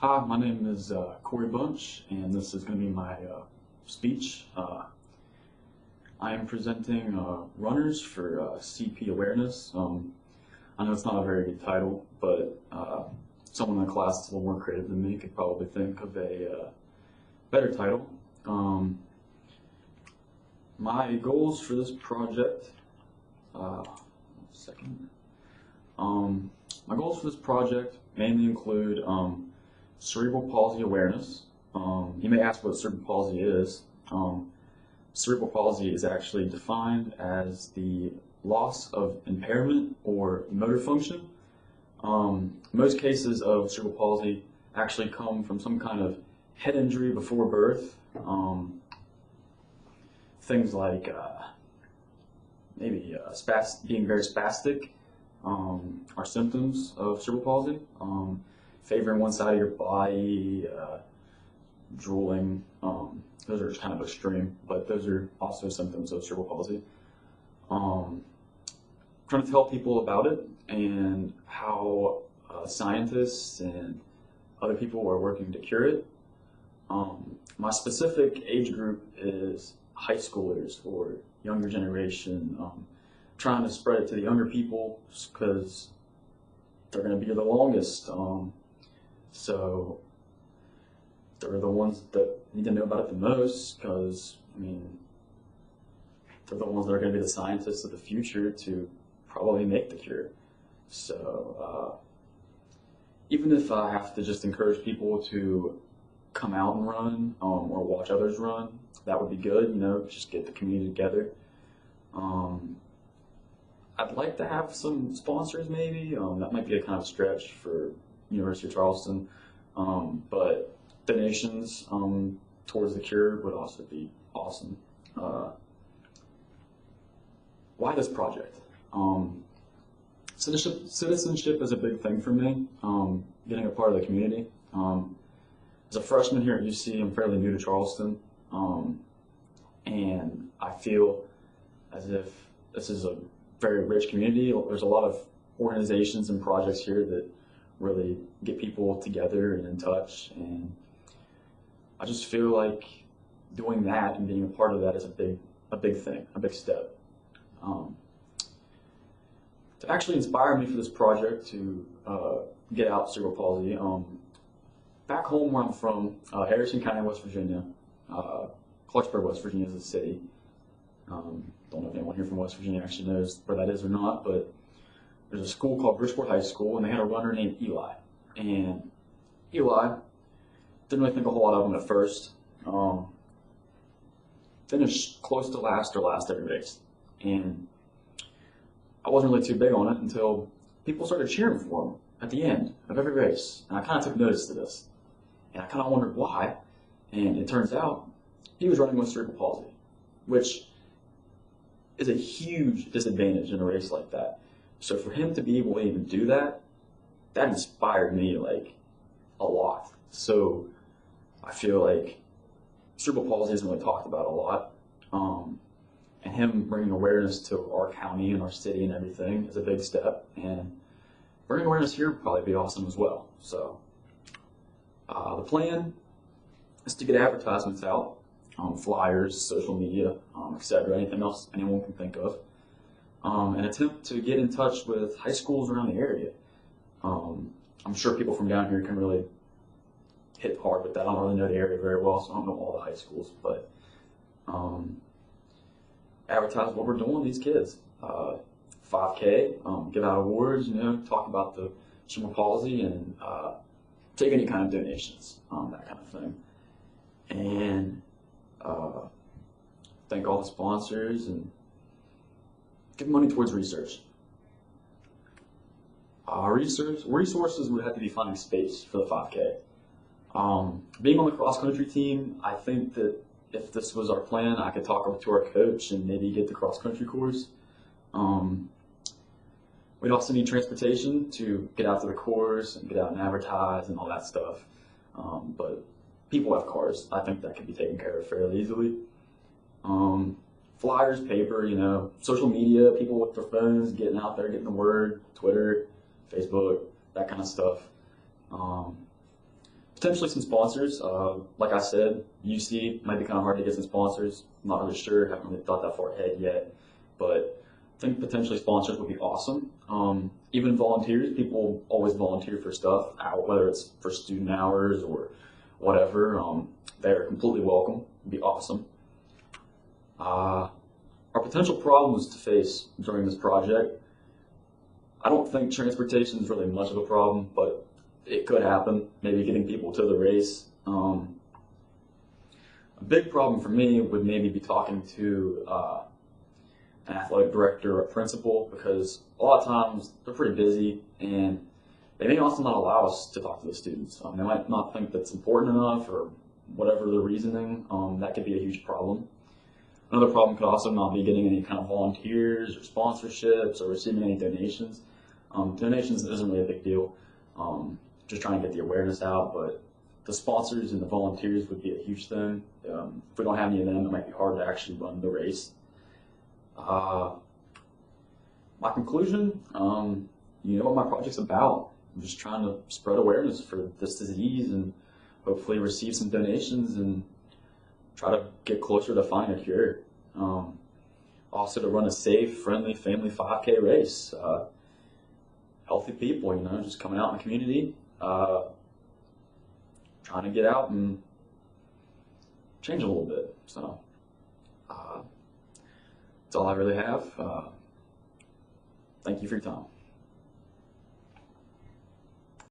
Hi, my name is Corey Bunch, and this is going to be my speech. I am presenting runners for CP awareness. I know it's not a very good title, but someone in the class that's a little more creative than me could probably think of a better title. My goals for this project, one second. My goals for this project mainly include cerebral palsy awareness. You may ask what cerebral palsy is. Cerebral palsy is actually defined as the loss of impairment or motor function. Most cases of cerebral palsy actually come from some kind of head injury before birth. Things like maybe being very spastic are symptoms of cerebral palsy. Favoring one side of your body, drooling, those are kind of extreme, but those are also symptoms of cerebral palsy. Trying to tell people about it and how scientists and other people are working to cure it. My specific age group is high schoolers or younger generation. Trying to spread it to the younger people because they're going to be here the longest. So they're the ones that need to know about it the most because, I mean, they're the ones that are going to be the scientists of the future to probably make the cure. So even if I have to just encourage people to come out and run or watch others run, that would be good, just get the community together. I'd like to have some sponsors maybe. That might be a kind of stretch for University of Charleston, but donations towards the cure would also be awesome. Why this project? Citizenship is a big thing for me, getting a part of the community. As a freshman here at UC, I'm fairly new to Charleston, and I feel as if this is a very rich community. There's a lot of organizations and projects here that really get people together and in touch, and I just feel like doing that and being a part of that is a big thing, a big step. To actually inspire me for this project to get out cerebral palsy, back home where I'm from, Harrison County, West Virginia, Clarksburg, West Virginia is a city. Don't know if anyone here from West Virginia actually knows where that is or not, but there's a school called Bridgeport High School, and they had a runner named Eli. And Eli, didn't really think a whole lot of him at first. Finished close to last or last every race. And I wasn't really too big on it until people started cheering for him at the end of every race. And I kind of took notice to this. And I kind of wondered why. And it turns out he was running with cerebral palsy, which is a huge disadvantage in a race like that. So for him to be able to even do that, that inspired me like a lot. So I feel like cerebral palsy isn't really talked about a lot. And him bringing awareness to our county and our city and everything is a big step. And bringing awareness here would probably be awesome as well. So the plan is to get advertisements out, flyers, social media, etc., anything else anyone can think of. And attempt to get in touch with high schools around the area. I'm sure people from down here can really hit hard with that. I don't really know the area very well, so I don't know all the high schools, but advertise what we're doing with these kids. 5K, give out awards, talk about the cerebral palsy, and take any kind of donations, that kind of thing. And thank all the sponsors and give money towards research. Resources would have to be finding space for the 5K. Being on the cross-country team, I think that if this was our plan, I could talk to our coach and maybe get the cross-country course. We'd also need transportation to get out to the course and get out and advertise and all that stuff. But people have cars. I think that could be taken care of fairly easily. Flyers, paper, social media, people with their phones, getting out there, getting the word, Twitter, Facebook, that kind of stuff. Potentially some sponsors. Like I said, UC might be kind of hard to get some sponsors. I'm not really sure. Haven't really thought that far ahead yet. But I think potentially sponsors would be awesome. Even volunteers, people always volunteer for stuff, whether it's for student hours or whatever. They're completely welcome. It'd be awesome. Our potential problems to face during this project, I don't think transportation is really much of a problem, but it could happen. Maybe getting people to the race. A big problem for me would maybe be talking to an athletic director or a principal, because a lot of times they're pretty busy and they may also not allow us to talk to the students. They might not think that's important enough, or whatever the reasoning. That could be a huge problem. Another problem could also not be getting any kind of volunteers or sponsorships or receiving any donations. Donations isn't really a big deal. Just trying to get the awareness out, but the sponsors and the volunteers would be a huge thing. If we don't have any of them, it might be hard to actually run the race. My conclusion, you know what my project's about. I'm just trying to spread awareness for this disease and hopefully receive some donations and try to get closer to finding a cure. Also to run a safe, friendly, family 5K race. Healthy people, you know, just coming out in the community, trying to get out and change a little bit. So that's all I really have. Thank you for your time.